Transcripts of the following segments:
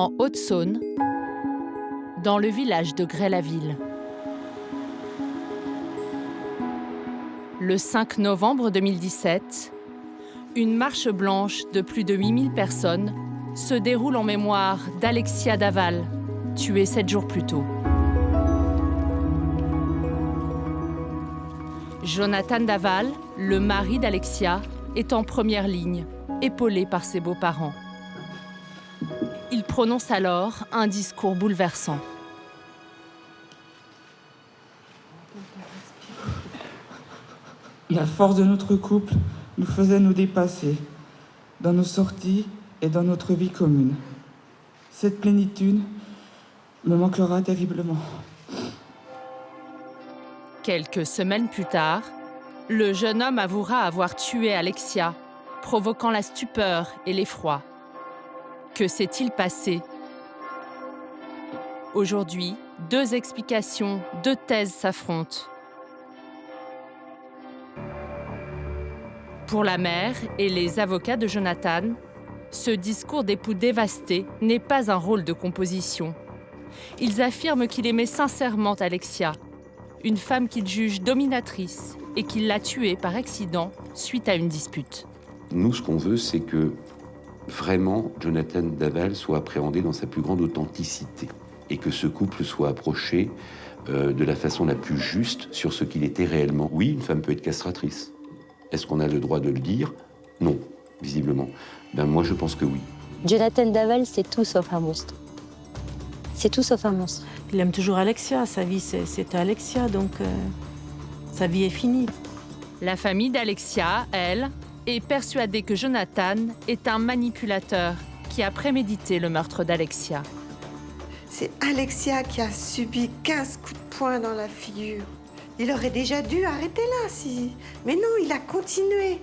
en Haute-Saône, dans le village de Grès-la-Ville. Le 5 novembre 2017, une marche blanche de plus de 8000 personnes se déroule en mémoire d'Alexia Daval, tuée 7 jours plus tôt. Jonathan Daval, le mari d'Alexia, est en première ligne, épaulé par ses beaux-parents. Il prononce alors un discours bouleversant. La force de notre couple nous faisait nous dépasser dans nos sorties et dans notre vie commune. Cette plénitude me manquera terriblement. Quelques semaines plus tard, le jeune homme avouera avoir tué Alexia, provoquant la stupeur et l'effroi. Que s'est-il passé? Aujourd'hui, 2 explications, 2 thèses s'affrontent. Pour la mère et les avocats de Jonathan, ce discours d'époux dévasté n'est pas un rôle de composition. Ils affirment qu'il aimait sincèrement Alexia, une femme qu'il juge dominatrice et qu'il l'a tuée par accident suite à une dispute. Nous, ce qu'on veut, c'est que vraiment Jonathan Daval soit appréhendé dans sa plus grande authenticité et que ce couple soit approché de la façon la plus juste sur ce qu'il était réellement. Oui, une femme peut être castratrice. Est-ce qu'on a le droit de le dire? Non, visiblement. Moi, je pense que oui. Jonathan Daval, c'est tout sauf un monstre. C'est tout sauf un monstre. Il aime toujours Alexia. Sa vie, c'était Alexia, donc sa vie est finie. La famille d'Alexia, elle, est persuadée que Jonathan est un manipulateur qui a prémédité le meurtre d'Alexia. C'est Alexia qui a subi 15 coups de poing dans la figure. Il aurait déjà dû arrêter là, si. Mais non, il a continué.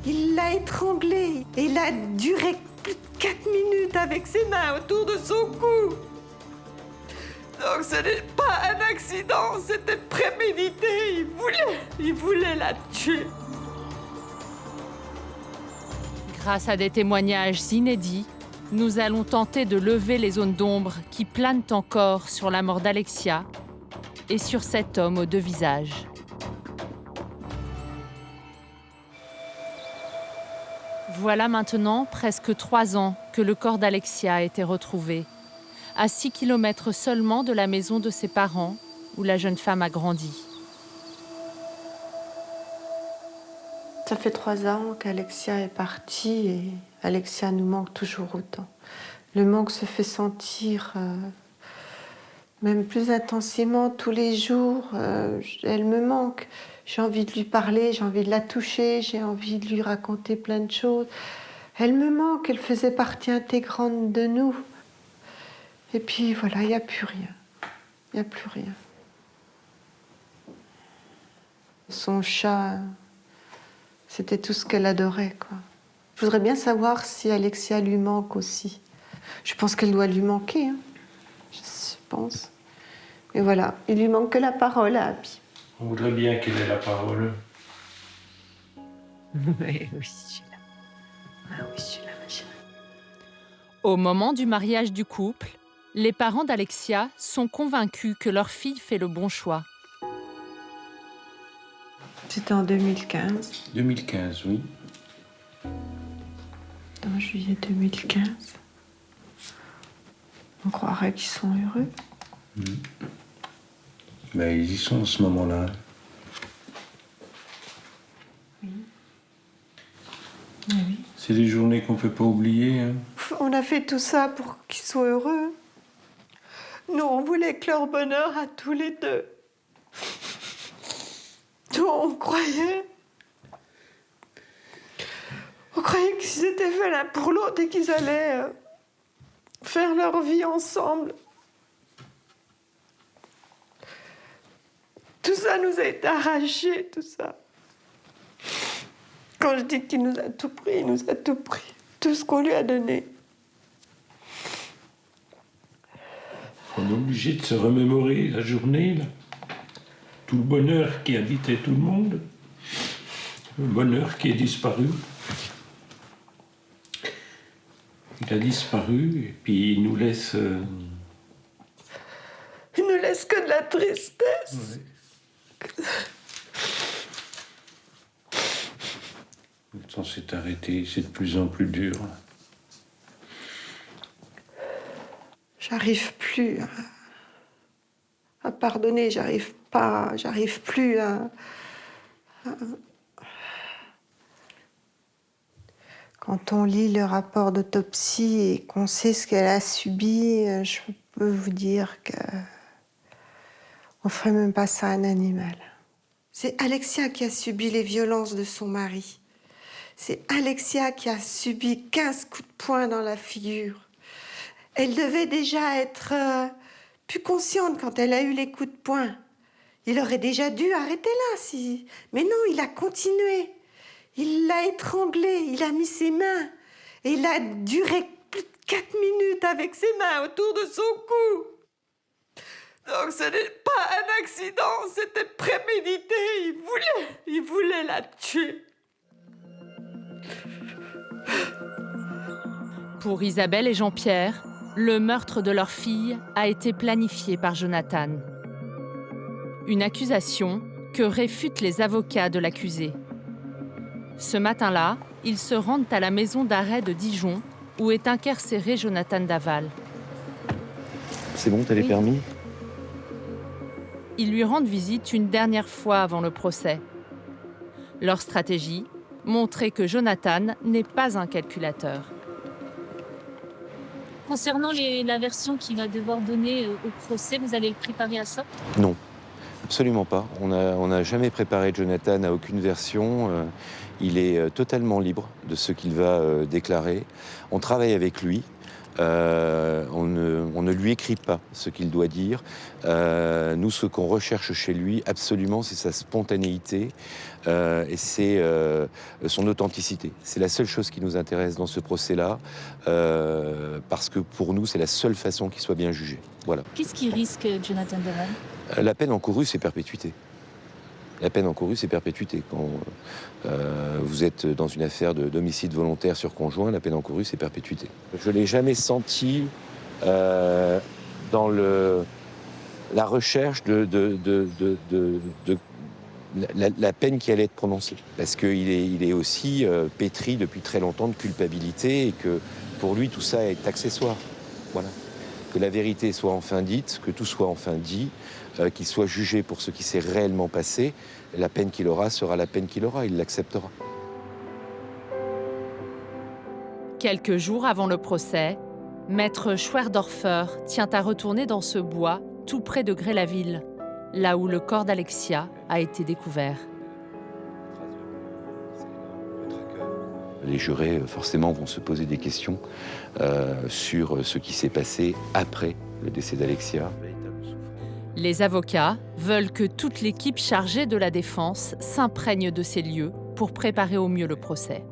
Il l'a étranglée. Et il a duré plus de 4 minutes avec ses mains autour de son cou. Donc ce n'est pas un accident, c'était prémédité. Il voulait la tuer. Grâce à des témoignages inédits, nous allons tenter de lever les zones d'ombre qui planent encore sur la mort d'Alexia et sur cet homme aux 2 visages. Voilà maintenant presque 3 ans que le corps d'Alexia a été retrouvé, à 6 kilomètres seulement de la maison de ses parents, où la jeune femme a grandi. Ça fait 3 ans qu'Alexia est partie et Alexia nous manque toujours autant. Le manque se fait sentir même plus intensément tous les jours. Elle me manque. J'ai envie de lui parler, j'ai envie de la toucher, j'ai envie de lui raconter plein de choses. Elle me manque, elle faisait partie intégrante de nous. Et puis voilà, il n'y a plus rien. Il n'y a plus rien. Son chat, c'était tout ce qu'elle adorait, quoi. Je voudrais bien savoir si Alexia lui manque aussi. Je pense qu'elle doit lui manquer, hein. Je pense. Mais voilà, il lui manque que la parole à Happy. On voudrait bien qu'elle ait la parole. Oui, je suis là. Ah oui, je suis là, ma chérie. Au moment du mariage du couple, les parents d'Alexia sont convaincus que leur fille fait le bon choix. C'était en 2015. 2015, oui. En juillet 2015. On croirait qu'ils sont heureux. Mais ils y sont en ce moment-là. Oui. Oui. C'est des journées qu'on ne peut pas oublier. Hein. On a fait tout ça pour qu'ils soient heureux. Nous, on voulait que leur bonheur à tous les 2. Nous, on croyait qu'ils étaient faits l'un pour l'autre et qu'ils allaient faire leur vie ensemble. Tout ça nous a été arraché, tout ça. Quand je dis qu'il nous a tout pris, il nous a tout pris. Tout ce qu'on lui a donné. On est obligé de se remémorer la journée, là. Tout le bonheur qui habitait tout le monde. Le bonheur qui est disparu. Il a disparu et puis il nous laisse... Il ne laisse que de la tristesse. Ouais. Le temps s'est arrêté, c'est de plus en plus dur. J'arrive plus à pardonner, j'arrive plus à... Quand on lit le rapport d'autopsie et qu'on sait ce qu'elle a subi, je peux vous dire que on ferait même pas ça à un animal. C'est Alexia qui a subi les violences de son mari. C'est Alexia qui a subi 15 coups de poing dans la figure. Elle devait déjà être plus consciente quand elle a eu les coups de poing. Il aurait déjà dû arrêter là, si... Mais non, il a continué. Il l'a étranglée, il a mis ses mains. Et il a duré plus de 4 minutes avec ses mains autour de son cou. Donc ce n'est pas un accident, c'était prémédité. Il voulait la tuer. Pour Isabelle et Jean-Pierre, le meurtre de leur fille a été planifié par Jonathan. Une accusation que réfutent les avocats de l'accusé. Ce matin-là, ils se rendent à la maison d'arrêt de Dijon où est incarcéré Jonathan Daval. C'est bon, t'as les permis? Ils lui rendent visite une dernière fois avant le procès. Leur stratégie, montrer que Jonathan n'est pas un calculateur. Concernant la version qu'il va devoir donner au procès, vous allez le préparer à ça? Non, absolument pas. On n'a jamais préparé Jonathan à aucune version. Il est totalement libre de ce qu'il va déclarer. On travaille avec lui. On ne lui écrit pas ce qu'il doit dire. Nous, ce qu'on recherche chez lui, absolument, c'est sa spontanéité et c'est son authenticité. C'est la seule chose qui nous intéresse dans ce procès-là, parce que pour nous, c'est la seule façon qu'il soit bien jugé. Voilà. Qu'est-ce qui risque Jonathan Daval? La peine encourue, c'est perpétuité. La peine encourue, c'est perpétuité. Quand vous êtes dans une affaire d'homicide volontaire sur conjoint, la peine encourue, c'est perpétuité. Je ne l'ai jamais senti dans la recherche de la peine qui allait être prononcée. Parce qu'il est aussi pétri depuis très longtemps de culpabilité et que pour lui, tout ça est accessoire. Voilà. Que la vérité soit enfin dite, que tout soit enfin dit, qu'il soit jugé pour ce qui s'est réellement passé, la peine qu'il aura sera la peine qu'il aura, il l'acceptera. Quelques jours avant le procès, Maître Schwerdorfer tient à retourner dans ce bois tout près de Gré-la-Ville, là où le corps d'Alexia a été découvert. Les jurés, forcément, vont se poser des questions sur ce qui s'est passé après le décès d'Alexia. Les avocats veulent que toute l'équipe chargée de la défense s'imprègne de ces lieux pour préparer au mieux le procès.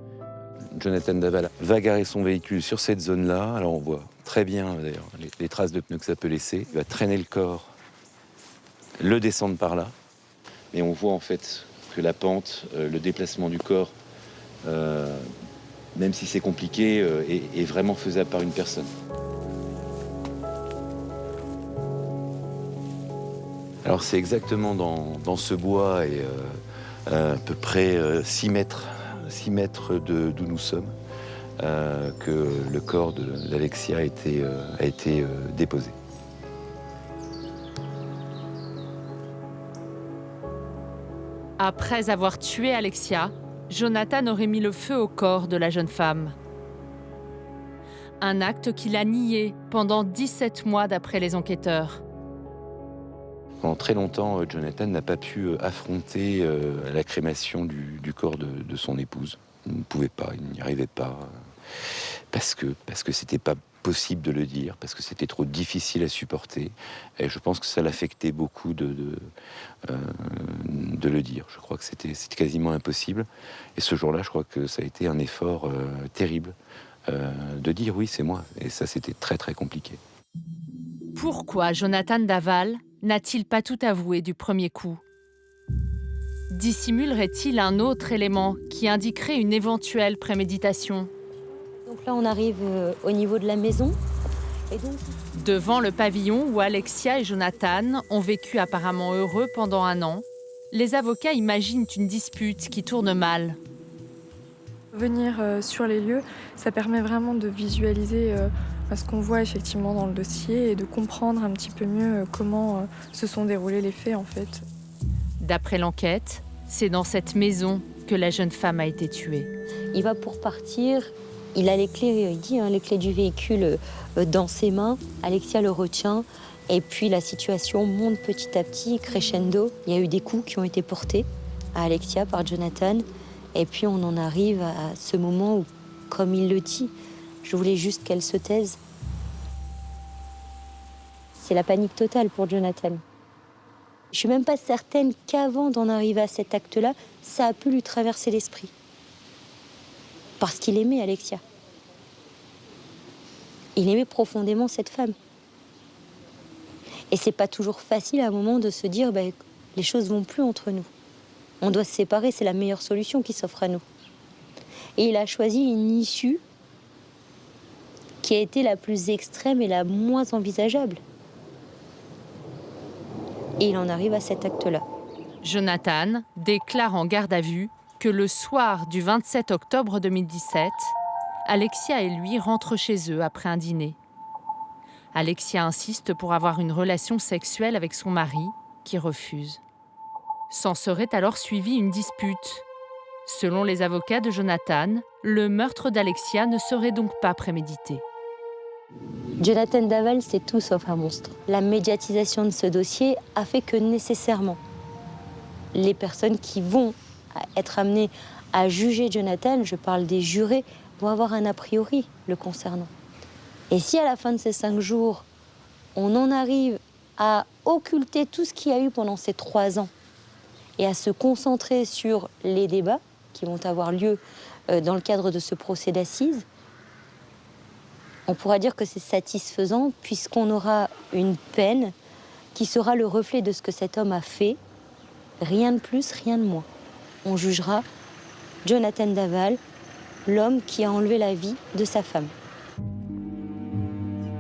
Jonathan Daval va garer son véhicule sur cette zone-là. Alors on voit très bien d'ailleurs les traces de pneus que ça peut laisser. Il va traîner le corps, le descendre par là. Et on voit en fait que la pente, le déplacement du corps, même si c'est compliqué, est vraiment faisable par une personne. Alors c'est exactement dans ce bois et à peu près 6 mètres d'où nous sommes que le corps d'Alexia a été déposé. Après avoir tué Alexia, Jonathan aurait mis le feu au corps de la jeune femme. Un acte qu'il a nié pendant 17 mois d'après les enquêteurs. Pendant très longtemps, Jonathan n'a pas pu affronter la crémation du corps de son épouse. Il ne pouvait pas, il n'y arrivait pas, parce que c'était pas possible de le dire, parce que c'était trop difficile à supporter. Et je pense que ça l'affectait beaucoup de le dire. Je crois que c'était quasiment impossible. Et ce jour-là, je crois que ça a été un effort terrible de dire oui, c'est moi. Et ça, c'était très très compliqué. Pourquoi Jonathan Daval n'a-t-il pas tout avoué du premier coup? Dissimulerait-il un autre élément qui indiquerait une éventuelle préméditation? Donc là, on arrive au niveau de la maison. Et donc... Devant le pavillon où Alexia et Jonathan ont vécu apparemment heureux pendant 1 an, les avocats imaginent une dispute qui tourne mal. Venir sur les lieux, ça permet vraiment de visualiser ce qu'on voit effectivement dans le dossier et de comprendre un petit peu mieux comment se sont déroulés les faits en fait. D'après l'enquête, c'est dans cette maison que la jeune femme a été tuée. Il va pour partir, il a les clés, il dit, les clés du véhicule dans ses mains. Alexia le retient et puis la situation monte petit à petit, crescendo. Il y a eu des coups qui ont été portés à Alexia par Jonathan. Et puis on en arrive à ce moment où, comme il le dit, je voulais juste qu'elle se taise. C'est la panique totale pour Jonathan. Je suis même pas certaine qu'avant d'en arriver à cet acte-là, ça a pu lui traverser l'esprit. Parce qu'il aimait Alexia. Il aimait profondément cette femme. Et c'est pas toujours facile à un moment de se dire les choses vont plus entre nous. On doit se séparer, c'est la meilleure solution qui s'offre à nous. Et il a choisi une issue qui a été la plus extrême et la moins envisageable. Et il en arrive à cet acte-là. Jonathan déclare en garde à vue que le soir du 27 octobre 2017, Alexia et lui rentrent chez eux après un dîner. Alexia insiste pour avoir une relation sexuelle avec son mari, qui refuse. S'en serait alors suivie une dispute. Selon les avocats de Jonathan, le meurtre d'Alexia ne serait donc pas prémédité. Jonathan Daval, c'est tout sauf un monstre. La médiatisation de ce dossier a fait que nécessairement, les personnes qui vont être amenées à juger Jonathan, je parle des jurés, vont avoir un a priori le concernant. Et si à la fin de ces 5 jours, on en arrive à occulter tout ce qu'il y a eu pendant ces 3 ans et à se concentrer sur les débats qui vont avoir lieu dans le cadre de ce procès d'assises, on pourra dire que c'est satisfaisant puisqu'on aura une peine qui sera le reflet de ce que cet homme a fait, rien de plus, rien de moins. On jugera Jonathan Daval, l'homme qui a enlevé la vie de sa femme.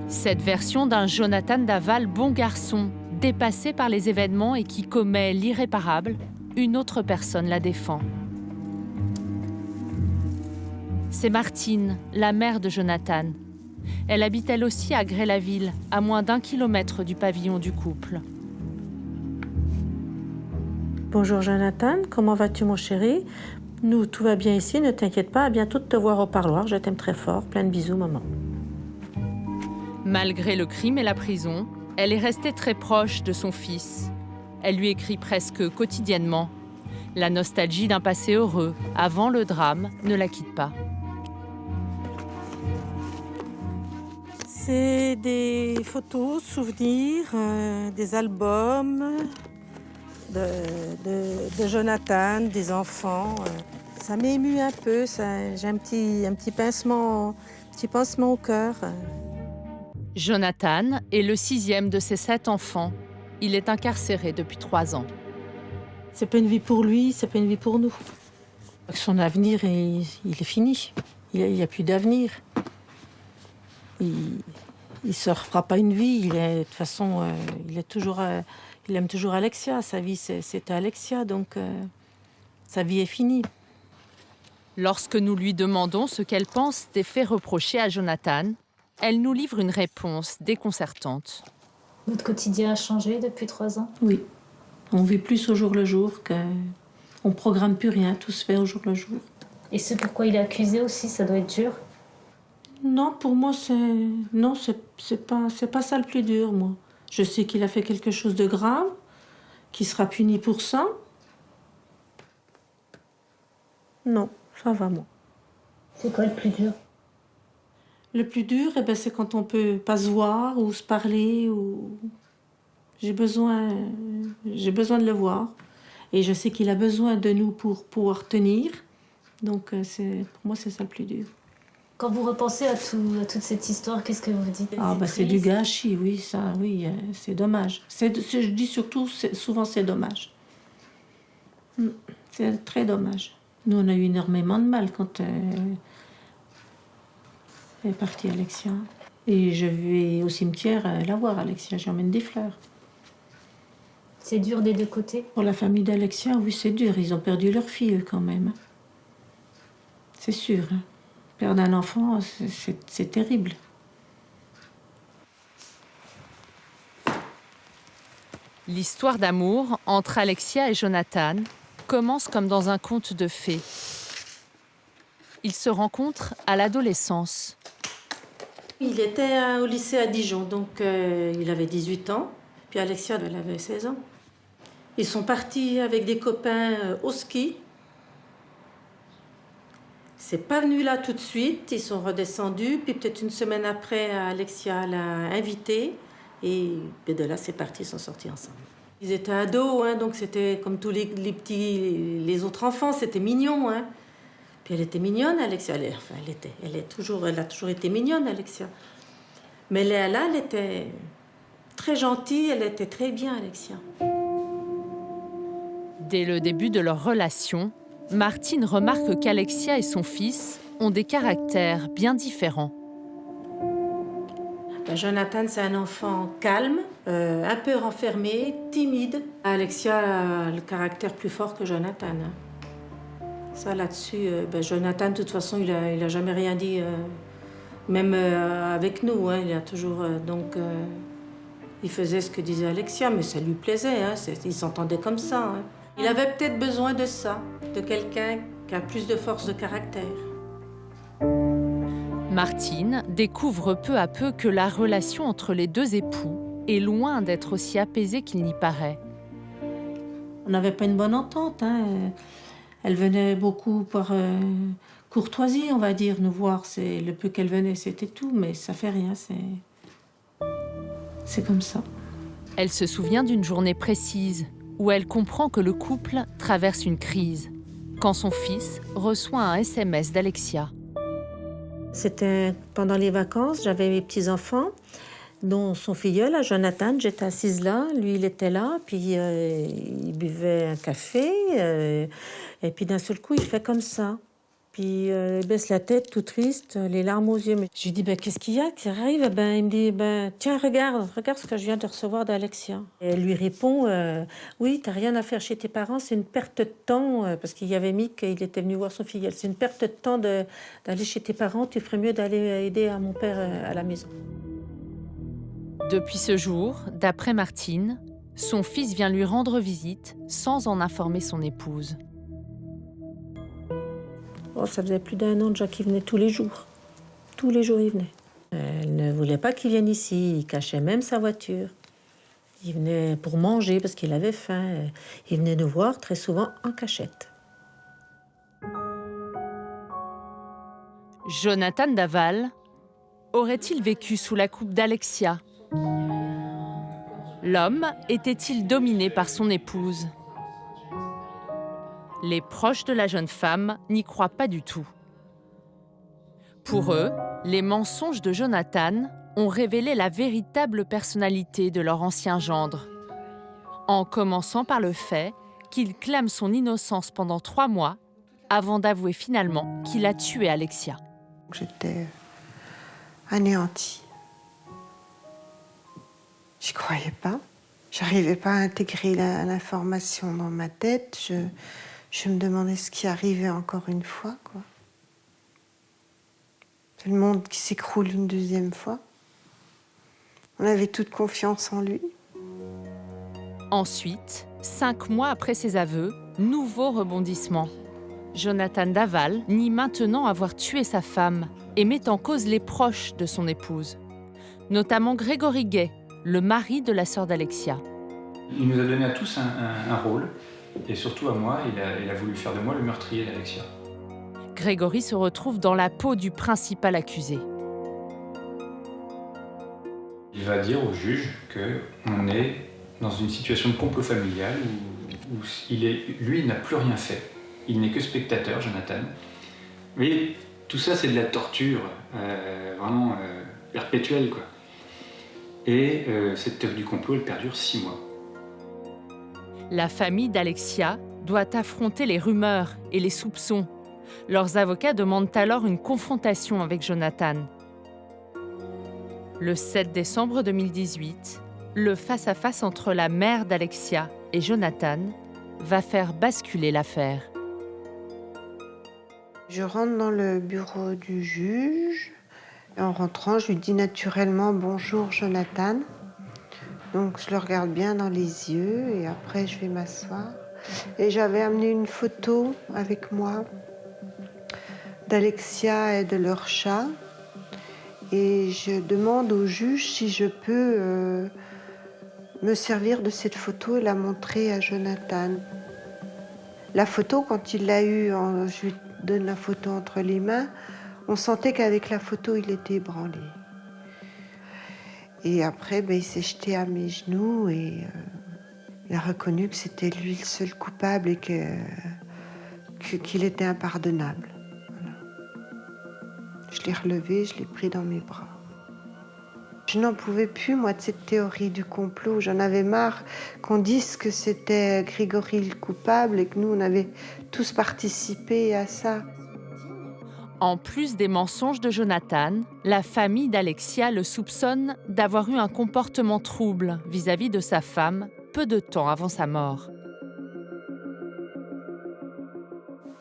Cette version d'un Jonathan Daval bon garçon, dépassé par les événements et qui commet l'irréparable, une autre personne la défend. C'est Martine, la mère de Jonathan. Elle habite elle aussi à Grès-la-Ville, à moins d'1 kilomètre du pavillon du couple. Bonjour Jonathan, comment vas-tu mon chéri? Nous, tout va bien ici, ne t'inquiète pas, à bientôt de te voir au parloir, je t'aime très fort, plein de bisous maman. Malgré le crime et la prison, elle est restée très proche de son fils. Elle lui écrit presque quotidiennement. La nostalgie d'un passé heureux, avant le drame, ne la quitte pas. C'est des photos, souvenirs, des albums de Jonathan, des enfants. Ça m'émue un peu, j'ai un petit pincement au cœur. Jonathan est le 6e de ses 7 enfants. Il est incarcéré depuis 3 ans. C'est pas une vie pour lui, c'est pas une vie pour nous. Son avenir, il est fini. Il n'y a plus d'avenir. Il se refera pas une vie. De toute façon, il aime toujours Alexia. Sa vie, c'était Alexia, donc sa vie est finie. Lorsque nous lui demandons ce qu'elle pense des faits reprochés à Jonathan, elle nous livre une réponse déconcertante. Votre quotidien a changé depuis 3 ans? Oui. On vit plus au jour le jour, on programme plus rien, tout se fait au jour le jour. Et ce pourquoi il est accusé aussi, ça doit être dur? Non, pour moi, c'est pas ça le plus dur, moi. Je sais qu'il a fait quelque chose de grave, qu'il sera puni pour ça. Non, ça va, moi. C'est quoi le plus dur? Le plus dur, c'est quand on peut pas se voir ou se parler. J'ai besoin de le voir. Et je sais qu'il a besoin de nous pour pouvoir tenir. Donc, pour moi, c'est ça le plus dur. Quand vous repensez à toute cette histoire, qu'est-ce que vous dites? C'est du gâchis, oui, ça, oui, c'est dommage. Je dis surtout, souvent, c'est dommage. C'est très dommage. Nous, on a eu énormément de mal Elle est partie, Alexia. Et je vais au cimetière la voir, Alexia. J'emmène des fleurs. C'est dur des deux côtés. Pour la famille d'Alexia, oui, c'est dur. Ils ont perdu leur fille, eux, quand même. C'est sûr. Hein. Perdre un enfant, c'est terrible. L'histoire d'amour entre Alexia et Jonathan commence comme dans un conte de fées. Ils se rencontrent à l'adolescence. Il était au lycée à Dijon, donc il avait 18 ans. Puis Alexia, elle avait 16 ans. Ils sont partis avec des copains au ski. C'est pas venu là tout de suite, ils sont redescendus. Puis peut-être une semaine après, Alexia l'a invité. Et de là, c'est parti, ils sont sortis ensemble. Ils étaient ados, hein, donc c'était comme tous les petits, les autres enfants, c'était mignon. Hein. Puis elle était mignonne, Alexia. Elle a toujours été mignonne, Alexia. Mais là, elle était très gentille, elle était très bien, Alexia. Dès le début de leur relation, Martine remarque qu'Alexia et son fils ont des caractères bien différents. Jonathan, c'est un enfant calme, un peu renfermé, timide. Alexia a le caractère plus fort que Jonathan. Hein. Ça, là-dessus, Jonathan, de toute façon, il a jamais rien dit, même avec nous. Hein, il a toujours... il faisait ce que disait Alexia, mais ça lui plaisait. Hein, il s'entendait comme ça. Hein. Il avait peut-être besoin de ça, de quelqu'un qui a plus de force de caractère. Martine découvre peu à peu que la relation entre les deux époux est loin d'être aussi apaisée qu'il n'y paraît. On n'avait pas une bonne entente. Hein. Elle venait beaucoup par courtoisie, on va dire, nous voir. C'est le peu qu'elle venait, c'était tout, mais ça fait rien. C'est comme ça. Elle se souvient d'une journée précise où elle comprend que le couple traverse une crise, quand son fils reçoit un SMS d'Alexia. C'était pendant les vacances, j'avais mes petits-enfants, dont son filleul, Jonathan. J'étais assise là, lui il était là, puis il buvait un café, et puis d'un seul coup il fait comme ça. Puis il baisse la tête, tout triste, les larmes aux yeux. Je lui dis, qu'est-ce qu'il y a qui arrive? Il me dit, tiens, regarde ce que je viens de recevoir d'Alexia. Et elle lui répond, oui, t'as rien à faire chez tes parents, c'est une perte de temps, parce qu'il y avait mis qu'il était venu voir son filleul. C'est une perte de temps d'aller chez tes parents, tu ferais mieux d'aller aider à mon père à la maison. Depuis ce jour, d'après Martine, son fils vient lui rendre visite sans en informer son épouse. Oh, ça faisait plus d'1 an déjà qu'il venait tous les jours. Tous les jours, il venait. Elle ne voulait pas qu'il vienne ici. Il cachait même sa voiture. Il venait pour manger parce qu'il avait faim. Il venait nous voir très souvent en cachette. Jonathan Daval aurait-il vécu sous la coupe d'Alexia? L'homme était-il dominé par son épouse? Les proches de la jeune femme n'y croient pas du tout. Pour eux, les mensonges de Jonathan ont révélé la véritable personnalité de leur ancien gendre, en commençant par le fait qu'il clame son innocence pendant 3 mois avant d'avouer finalement qu'il a tué Alexia. J'étais anéantie. J'y croyais pas. J'arrivais pas à intégrer l'information dans ma tête. Je me demandais ce qui arrivait encore une fois, quoi. C'est le monde qui s'écroule une deuxième fois. On avait toute confiance en lui. Ensuite, 5 mois après ses aveux, nouveau rebondissement. Jonathan Daval nie maintenant avoir tué sa femme et met en cause les proches de son épouse, notamment Grégory Gay, le mari de la sœur d'Alexia. Il nous a donné à tous un rôle. Et surtout à moi, il a voulu faire de moi le meurtrier d'Alexia. Grégory se retrouve dans la peau du principal accusé. Il va dire au juge qu'on est dans une situation de complot familial où lui, il n'a plus rien fait. Il n'est que spectateur, Jonathan. Mais tout ça, c'est de la torture, vraiment perpétuelle, quoi. Et cette théorie du complot, elle perdure 6 mois. La famille d'Alexia doit affronter les rumeurs et les soupçons. Leurs avocats demandent alors une confrontation avec Jonathan. Le 7 décembre 2018, le face-à-face entre la mère d'Alexia et Jonathan va faire basculer l'affaire. Je rentre dans le bureau du juge. Et en rentrant, je lui dis naturellement « Bonjour Jonathan ». Donc je le regarde bien dans les yeux et après je vais m'asseoir. Et j'avais amené une photo avec moi d'Alexia et de leur chat. Et je demande au juge si je peux me servir de cette photo et la montrer à Jonathan. La photo, quand il l'a eue, je lui donne la photo entre les mains, on sentait qu'avec la photo, il était ébranlé. Et après, il s'est jeté à mes genoux et il a reconnu que c'était lui le seul coupable et qu'il était impardonnable. Voilà. Je l'ai relevé, je l'ai pris dans mes bras. Je n'en pouvais plus, moi, de cette théorie du complot. J'en avais marre qu'on dise que c'était Grégory le coupable et que nous, on avait tous participé à ça. En plus des mensonges de Jonathan, la famille d'Alexia le soupçonne d'avoir eu un comportement trouble vis-à-vis de sa femme peu de temps avant sa mort.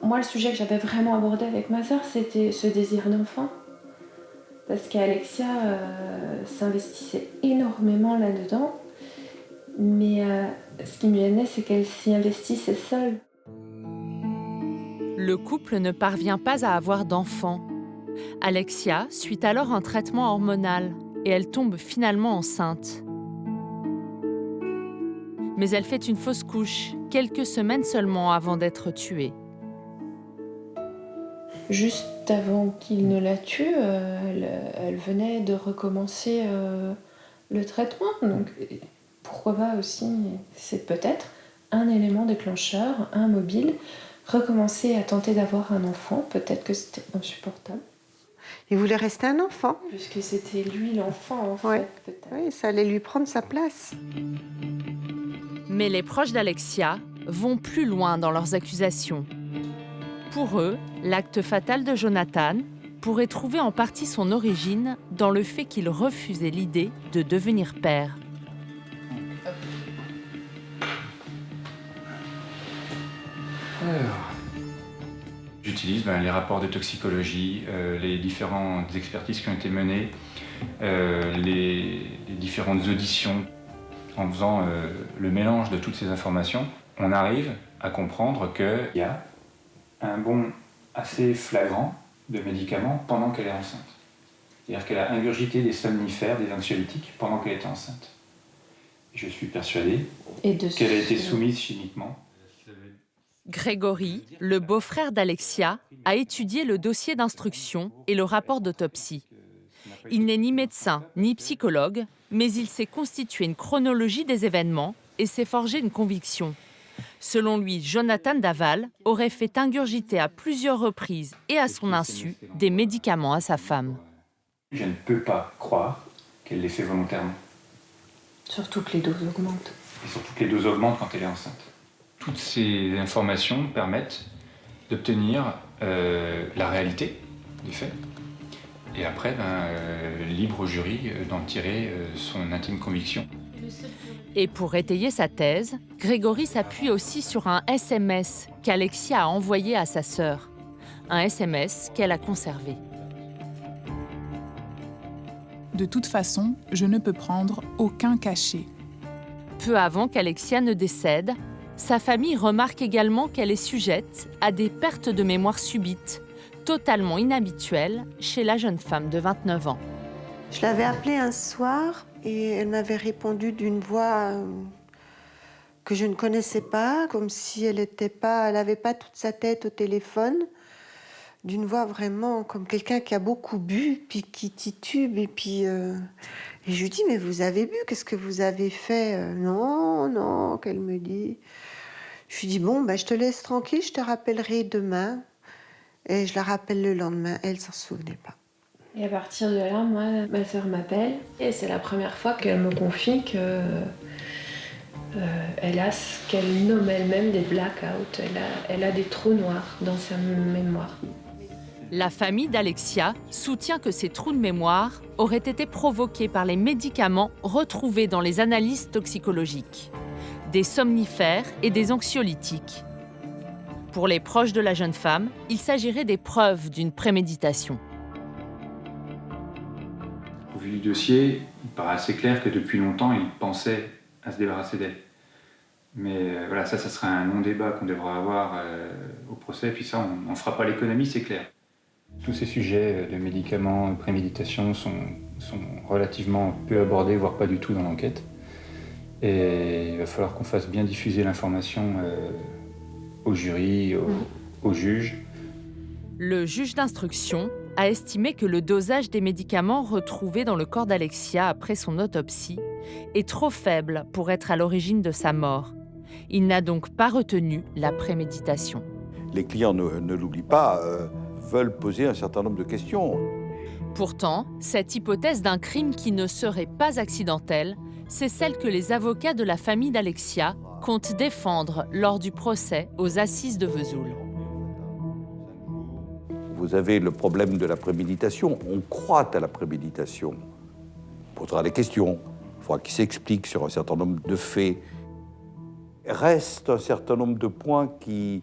Moi, le sujet que j'avais vraiment abordé avec ma sœur, c'était ce désir d'enfant. Parce qu'Alexia s'investissait énormément là-dedans. Mais ce qui me gênait, c'est qu'elle s'y investissait seule. Le couple ne parvient pas à avoir d'enfant. Alexia suit alors un traitement hormonal et elle tombe finalement enceinte. Mais elle fait une fausse couche, quelques semaines seulement avant d'être tuée. Juste avant qu'il ne la tue, elle venait de recommencer le traitement. Donc pourquoi pas aussi, c'est peut-être un élément déclencheur, un mobile. Recommencer à tenter d'avoir un enfant, peut-être que c'était insupportable. Il voulait rester un enfant. Puisque c'était lui l'enfant, en fait, peut-être. Oui, ça allait lui prendre sa place. Mais les proches d'Alexia vont plus loin dans leurs accusations. Pour eux, l'acte fatal de Jonathan pourrait trouver en partie son origine dans le fait qu'il refusait l'idée de devenir père. J'utilise les rapports de toxicologie, les différentes expertises qui ont été menées, les différentes auditions. En faisant le mélange de toutes ces informations, on arrive à comprendre qu'il y a un bond assez flagrant de médicaments pendant qu'elle est enceinte. C'est-à-dire qu'elle a ingurgité des somnifères, des anxiolytiques pendant qu'elle était enceinte. Je suis persuadé qu'elle a été soumise chimiquement. Grégory, le beau-frère d'Alexia, a étudié le dossier d'instruction et le rapport d'autopsie. Il n'est ni médecin ni psychologue, mais il s'est constitué une chronologie des événements et s'est forgé une conviction. Selon lui, Jonathan Daval aurait fait ingurgiter à plusieurs reprises et à son insu des médicaments à sa femme. Je ne peux pas croire qu'elle l'ait fait volontairement. Surtout que les doses augmentent. Et surtout que les doses augmentent quand elle est enceinte. Toutes ces informations permettent d'obtenir la réalité des faits. Et après, libre au jury d'en tirer son intime conviction. Et pour étayer sa thèse, Grégory s'appuie aussi sur un SMS qu'Alexia a envoyé à sa sœur. Un SMS qu'elle a conservé. De toute façon, je ne peux prendre aucun cachet. Peu avant qu'Alexia ne décède, sa famille remarque également qu'elle est sujette à des pertes de mémoire subites, totalement inhabituelles chez la jeune femme de 29 ans. Je l'avais appelée un soir et elle m'avait répondu d'une voix que je ne connaissais pas, comme si elle n'avait pas toute sa tête au téléphone, d'une voix vraiment comme quelqu'un qui a beaucoup bu, puis qui titube, et puis... Et je lui dis, mais vous avez bu, qu'est-ce que vous avez fait? Non, qu'elle me dit. Je lui dis, bon, je te laisse tranquille, je te rappellerai demain. Et je la rappelle le lendemain, elle ne s'en souvenait pas. Et à partir de là, moi, ma sœur m'appelle, et c'est la première fois qu'elle me confie que elle a ce qu'elle nomme elle-même des blackouts. Elle a des trous noirs dans sa mémoire. La famille d'Alexia soutient que ces trous de mémoire auraient été provoqués par les médicaments retrouvés dans les analyses toxicologiques, des somnifères et des anxiolytiques. Pour les proches de la jeune femme, il s'agirait des preuves d'une préméditation. Au vu du dossier, il paraît assez clair que depuis longtemps, il pensait à se débarrasser d'elle. Mais voilà, ça serait un non-débat qu'on devra avoir au procès, puis ça, on n'en fera pas l'économie, c'est clair. Tous ces sujets de médicaments, de préméditation sont relativement peu abordés, voire pas du tout dans l'enquête. Et il va falloir qu'on fasse bien diffuser l'information au jury, au juge. Le juge d'instruction a estimé que le dosage des médicaments retrouvés dans le corps d'Alexia après son autopsie est trop faible pour être à l'origine de sa mort. Il n'a donc pas retenu la préméditation. Les clients, ne l'oublient pas, veulent poser un certain nombre de questions. Pourtant, cette hypothèse d'un crime qui ne serait pas accidentel, c'est celle que les avocats de la famille d'Alexia comptent défendre lors du procès aux assises de Vesoul. Vous avez le problème de la préméditation. On croit à la préméditation. On posera des questions. Il faudra qu'il s'explique sur un certain nombre de faits. Reste un certain nombre de points qui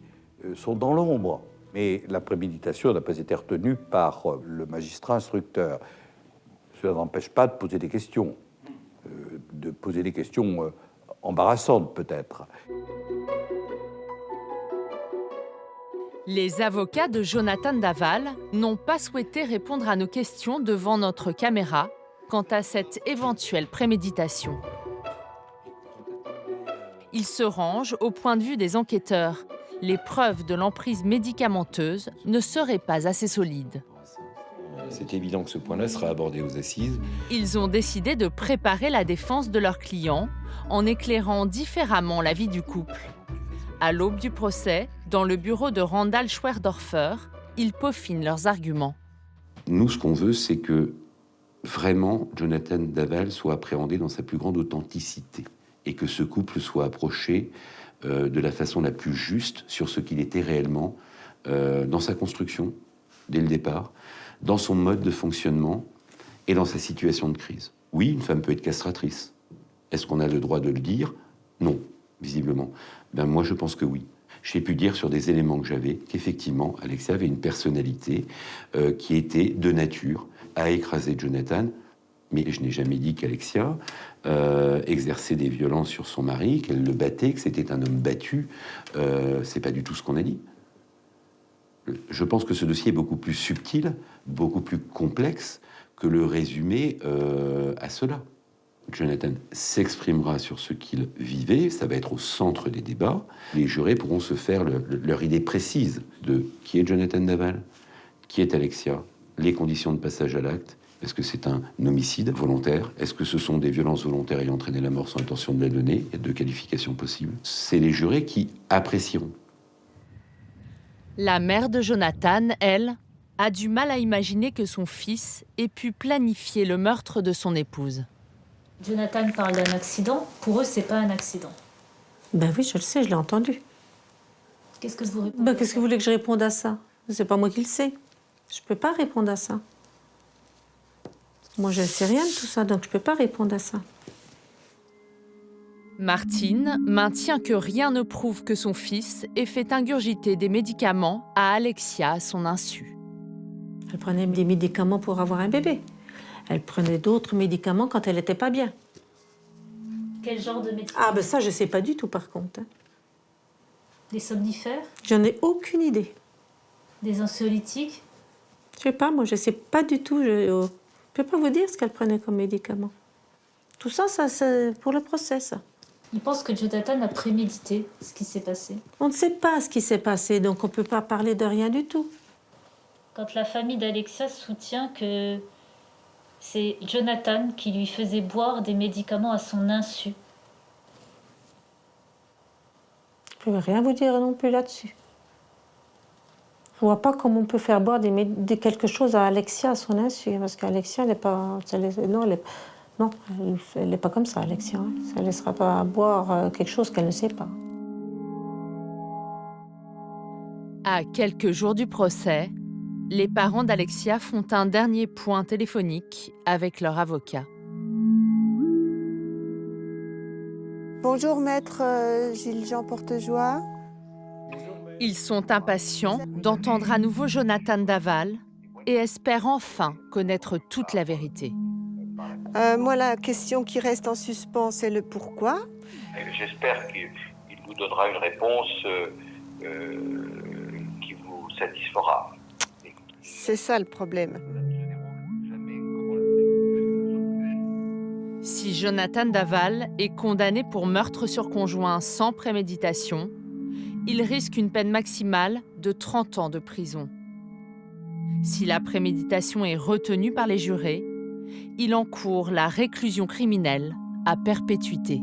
sont dans l'ombre. Mais la préméditation n'a pas été retenue par le magistrat instructeur. Cela n'empêche pas de poser des questions. Embarrassantes peut-être. Les avocats de Jonathan Daval n'ont pas souhaité répondre à nos questions devant notre caméra quant à cette éventuelle préméditation. Ils se rangent au point de vue des enquêteurs. Les preuves de l'emprise médicamenteuse ne seraient pas assez solides. C'est évident que ce point-là sera abordé aux assises. Ils ont décidé de préparer la défense de leur client en éclairant différemment la vie du couple. À l'aube du procès, dans le bureau de Randall Schwerdorfer, ils peaufinent leurs arguments. Nous, ce qu'on veut, c'est que vraiment Jonathan Daval soit appréhendé dans sa plus grande authenticité et que ce couple soit approché de la façon la plus juste sur ce qu'il était réellement dans sa construction, dès le départ, dans son mode de fonctionnement et dans sa situation de crise. Oui, une femme peut être castratrice. Est-ce qu'on a le droit de le dire? Non, visiblement. Moi, je pense que oui. J'ai pu dire sur des éléments que j'avais qu'effectivement, Alexia avait une personnalité qui était de nature à écraser Jonathan. Mais je n'ai jamais dit qu'Alexia exerçait des violences sur son mari, qu'elle le battait, que c'était un homme battu. C'est pas du tout ce qu'on a dit. Je pense que ce dossier est beaucoup plus subtil, beaucoup plus complexe que le résumé à cela. Jonathan s'exprimera sur ce qu'il vivait, ça va être au centre des débats. Les jurés pourront se faire leur idée précise de qui est Jonathan Daval, qui est Alexia, les conditions de passage à l'acte. Est-ce que c'est un homicide volontaire? Est-ce que ce sont des violences volontaires ayant entraîné la mort sans intention de la donner? Il y a deux qualifications possibles. C'est les jurés qui apprécieront. La mère de Jonathan, elle, a du mal à imaginer que son fils ait pu planifier le meurtre de son épouse. Jonathan parle d'un accident. Pour eux, c'est pas un accident. Ben oui, je le sais, je l'ai entendu. Qu'est-ce que vous répondez? Qu'est-ce que vous voulez que je réponde à ça? C'est pas moi qui le sais. Je peux pas répondre à ça. Moi, je ne sais rien de tout ça, donc je peux pas répondre à ça. Martine maintient que rien ne prouve que son fils ait fait ingurgiter des médicaments à Alexia à son insu. Elle prenait des médicaments pour avoir un bébé. Elle prenait d'autres médicaments quand elle n'était pas bien. Quel genre de médicaments? Ah ben ça, je sais pas du tout par contre. Des somnifères? J'en ai aucune idée. Des anxiolytiques? Je sais pas, moi je sais pas du tout. Je peux pas vous dire ce qu'elle prenait comme médicament. Tout ça, c'est pour le procès, ça. Il pense que Jonathan a prémédité ce qui s'est passé. On ne sait pas ce qui s'est passé, donc on peut pas parler de rien du tout. Quand la famille d'Alexia soutient que c'est Jonathan qui lui faisait boire des médicaments à son insu. Je peux rien vous dire non plus là-dessus. Je vois pas comment on peut faire boire quelque chose à Alexia à son insu, parce qu'Alexia, elle n'est pas... Non, elle n'est pas comme ça, Alexia. Elle ne laissera pas boire quelque chose qu'elle ne sait pas. À quelques jours du procès, Les parents d'Alexia font un dernier point téléphonique avec leur avocat. Bonjour maître Gilles-Jean Portejoie. Ils sont impatients d'entendre à nouveau Jonathan Daval et espèrent enfin connaître toute la vérité. Moi, la question qui reste en suspens, c'est le pourquoi. J'espère qu'il vous donnera une réponse qui vous satisfera. C'est ça le problème. Si Jonathan Daval est condamné pour meurtre sur conjoint sans préméditation, il risque une peine maximale de 30 ans de prison. Si la préméditation est retenue par les jurés, il encourt la réclusion criminelle à perpétuité.